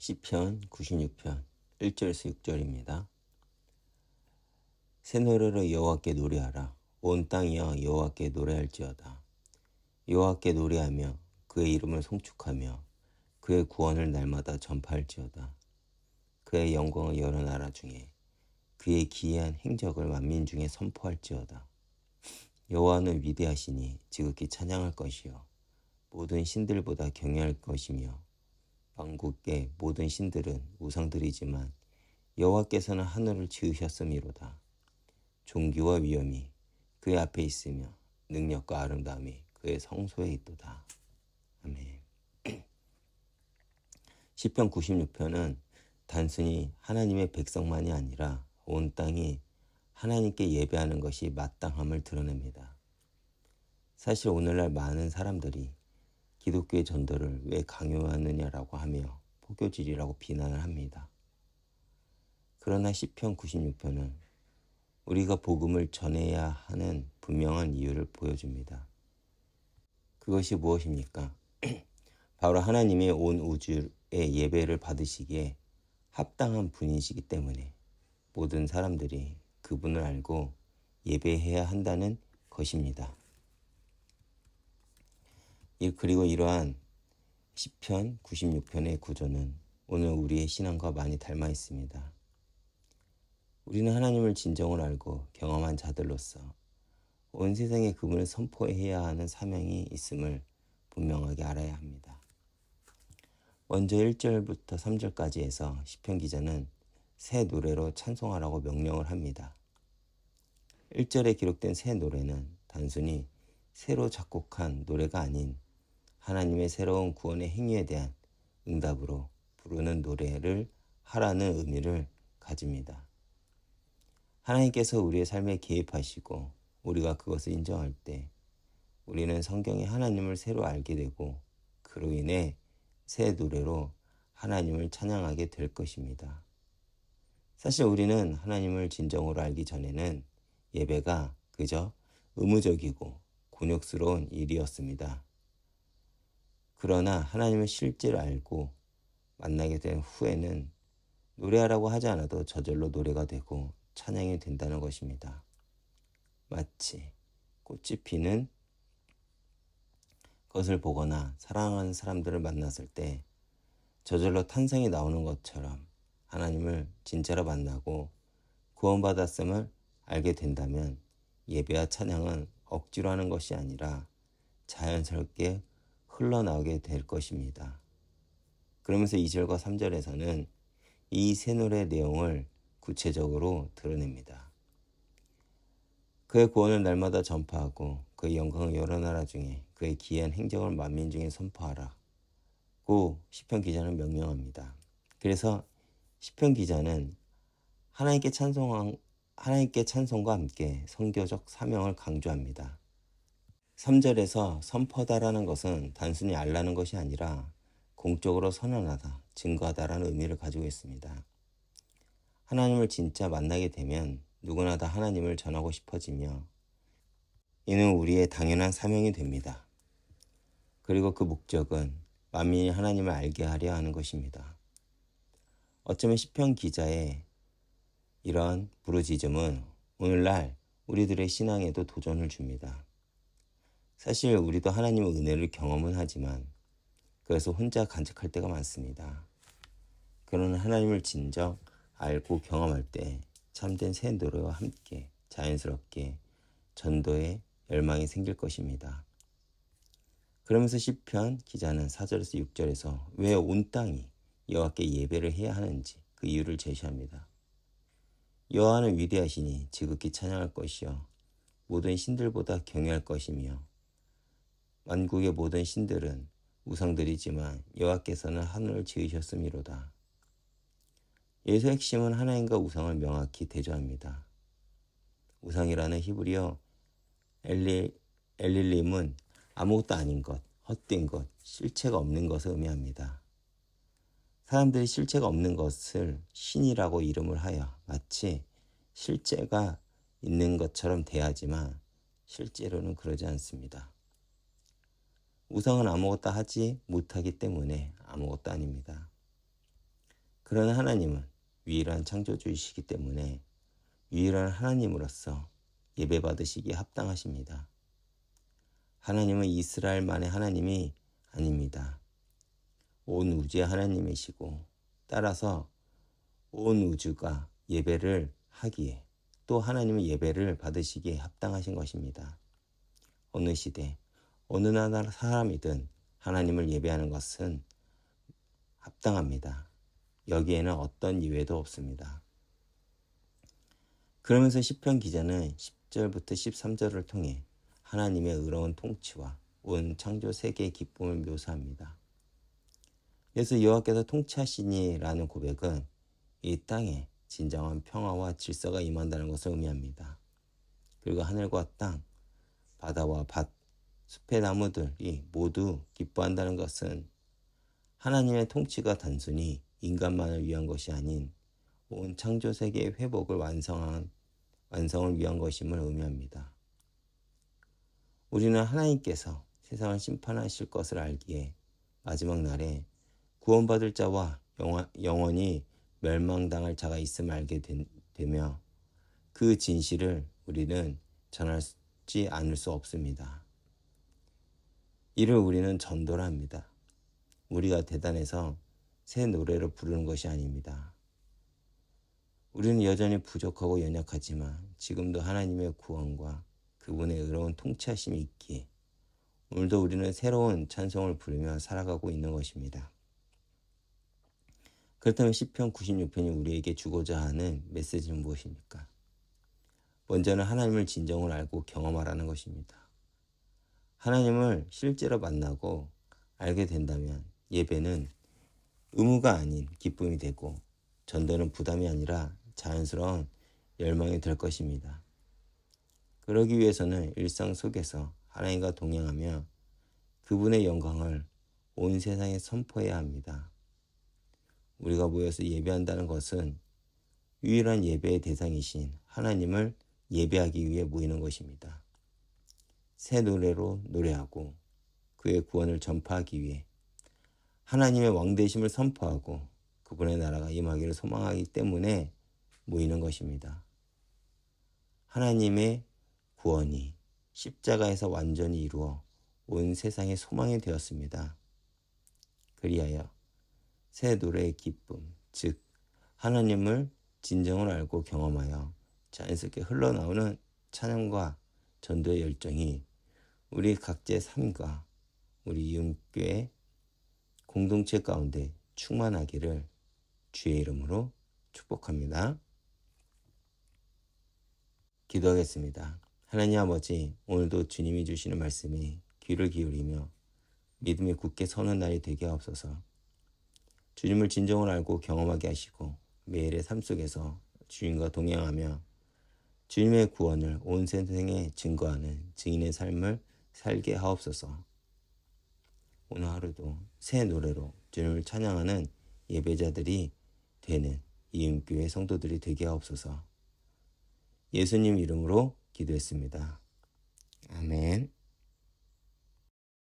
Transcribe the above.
시편 96편 1절에서 6절입니다. 새 노래로 여호와께 노래하라. 온 땅이여 여호와께 노래할지어다. 여호와께 노래하며 그의 이름을 송축하며 그의 구원을 날마다 전파할지어다. 그의 영광을 여러 나라 중에 그의 기이한 행적을 만민 중에 선포할지어다. 여호와는 위대하시니 지극히 찬양할 것이요 모든 신들보다 경외할 것이며 만국의 모든 신들은 우상들이지만 여호와께서는 하늘을 지으셨음이로다. 존귀와 위엄이 그의 앞에 있으며 능력과 아름다움이 그의 성소에 있도다. 아멘. 시편 96편은 단순히 하나님의 백성만이 아니라 온 땅이 하나님께 예배하는 것이 마땅함을 드러냅니다. 사실 오늘날 많은 사람들이 기독교의 전도를 왜 강요하느냐라고 하며 포교질이라고 비난을 합니다. 그러나 시편 96편은 우리가 복음을 전해야 하는 분명한 이유를 보여줍니다. 그것이 무엇입니까? 바로 하나님의 온 우주의 예배를 받으시기에 합당한 분이시기 때문에 모든 사람들이 그분을 알고 예배해야 한다는 것입니다. 그리고 이러한 시편 96편의 구조는 오늘 우리의 신앙과 많이 닮아 있습니다. 우리는 하나님을 진정으로 알고 경험한 자들로서 온 세상에 그분을 선포해야 하는 사명이 있음을 분명하게 알아야 합니다. 먼저 1절부터 3절까지 해서 시편 기자는 새 노래로 찬송하라고 명령을 합니다. 1절에 기록된 새 노래는 단순히 새로 작곡한 노래가 아닌 하나님의 새로운 구원의 행위에 대한 응답으로 부르는 노래를 하라는 의미를 가집니다. 하나님께서 우리의 삶에 개입하시고 우리가 그것을 인정할 때 우리는 성경의 하나님을 새로 알게 되고 그로 인해 새 노래로 하나님을 찬양하게 될 것입니다. 사실 우리는 하나님을 진정으로 알기 전에는 예배가 그저 의무적이고 곤욕스러운 일이었습니다. 그러나 하나님을 실제로 알고 만나게 된 후에는 노래하라고 하지 않아도 저절로 노래가 되고 찬양이 된다는 것입니다. 마치 꽃이 피는 것을 보거나 사랑하는 사람들을 만났을 때 저절로 탄성이 나오는 것처럼 하나님을 진짜로 만나고 구원받았음을 알게 된다면 예배와 찬양은 억지로 하는 것이 아니라 자연스럽게 흘러나오게 될 것입니다. 그러면서 2절과 3절에서는 이 새 노래 내용을 구체적으로 드러냅니다. 그의 구원을 날마다 전파하고 그의 영광을 여러 나라 중에 그의 기이한 행적을 만민 중에 선포하라고 시편 기자는 명령합니다. 그래서 시편 기자는 하나님께 찬송과 함께 선교적 사명을 강조합니다. 3절에서 선포하다라는 것은 단순히 알라는 것이 아니라 공적으로 선언하다, 증거하다라는 의미를 가지고 있습니다. 하나님을 진짜 만나게 되면 누구나 다 하나님을 전하고 싶어지며 이는 우리의 당연한 사명이 됩니다. 그리고 그 목적은 만민이 하나님을 알게 하려 하는 것입니다. 어쩌면 시편 기자의 이런 부르짖음은 오늘날 우리들의 신앙에도 도전을 줍니다. 사실 우리도 하나님의 은혜를 경험은 하지만 그래서 혼자 간직할 때가 많습니다. 그러나 하나님을 진정 알고 경험할 때 참된 새 노래와 함께 자연스럽게 전도의 열망이 생길 것입니다. 그러면서 시편 기자는 4절에서 6절에서 왜 온 땅이 여호와께 예배를 해야 하는지 그 이유를 제시합니다. 여호와는 위대하시니 지극히 찬양할 것이요 모든 신들보다 경외할 것이며 만국의 모든 신들은 우상들이지만 여호와께서는 하늘을 지으셨음이로다. 여기서 핵심은 하나님과 우상을 명확히 대조합니다. 우상이라는 히브리어 엘릴림은 아무것도 아닌 것, 헛된 것, 실체가 없는 것을 의미합니다. 사람들이 실체가 없는 것을 신이라고 이름을 하여 마치 실체가 있는 것처럼 대하지만 실제로는 그러지 않습니다. 우상은 아무것도 하지 못하기 때문에 아무것도 아닙니다. 그러나 하나님은 유일한 창조주이시기 때문에 유일한 하나님으로서 예배받으시기에 합당하십니다. 하나님은 이스라엘만의 하나님이 아닙니다. 온 우주의 하나님이시고 따라서 온 우주가 예배를 하기에 또 하나님의 예배를 받으시기에 합당하신 것입니다. 어느 시대, 어느 나라 사람이든 하나님을 예배하는 것은 합당합니다. 여기에는 어떤 이유도 없습니다. 그러면서 시편 기자는 10절부터 13절을 통해 하나님의 의로운 통치와 온 창조 세계의 기쁨을 묘사합니다. 그래서 여호와께서 통치하시니라는 고백은 이 땅에 진정한 평화와 질서가 임한다는 것을 의미합니다. 그리고 하늘과 땅, 바다와 밭, 숲의 나무들이 모두 기뻐한다는 것은 하나님의 통치가 단순히 인간만을 위한 것이 아닌 온 창조 세계의 회복을 완성을 위한 것임을 의미합니다. 우리는 하나님께서 세상을 심판하실 것을 알기에 마지막 날에 구원받을 자와 영원히 멸망당할 자가 있음을 알게 되며 그 진실을 우리는 전하지 않을 수 없습니다. 이를 우리는 전도라 합니다. 우리가 대단해서 새 노래를 부르는 것이 아닙니다. 우리는 여전히 부족하고 연약하지만 지금도 하나님의 구원과 그분의 의로운 통치하심이 있기에 오늘도 우리는 새로운 찬송을 부르며 살아가고 있는 것입니다. 그렇다면 시편 96편이 우리에게 주고자 하는 메시지는 무엇입니까? 먼저는 하나님을 진정으로 알고 경험하라는 것입니다. 하나님을 실제로 만나고 알게 된다면 예배는 의무가 아닌 기쁨이 되고 전도는 부담이 아니라 자연스러운 열망이 될 것입니다. 그러기 위해서는 일상 속에서 하나님과 동행하며 그분의 영광을 온 세상에 선포해야 합니다. 우리가 모여서 예배한다는 것은 유일한 예배의 대상이신 하나님을 예배하기 위해 모이는 것입니다. 새 노래로 노래하고 그의 구원을 전파하기 위해 하나님의 왕되심을 선포하고 그분의 나라가 임하기를 소망하기 때문에 모이는 것입니다. 하나님의 구원이 십자가에서 완전히 이루어 온 세상의 소망이 되었습니다. 그리하여 새 노래의 기쁨, 즉 하나님을 진정을 알고 경험하여 자연스럽게 흘러나오는 찬양과 전도의 열정이 우리 각자의 삶과 우리 이웃교회 공동체 가운데 충만하기를 주의 이름으로 축복합니다. 기도하겠습니다. 하나님 아버지, 오늘도 주님이 주시는 말씀에 귀를 기울이며 믿음에 굳게 서는 날이 되게 하옵소서. 주님을 진정을 알고 경험하게 하시고 매일의 삶 속에서 주님과 동행하며 주님의 구원을 온 세상에 증거하는 증인의 삶을 살게 하옵소서. 오늘 하루도 새 노래로 주님을 찬양하는 예배자들이 되는 이음교회 성도들이 되게 하옵소서. 예수님 이름으로 기도했습니다. 아멘.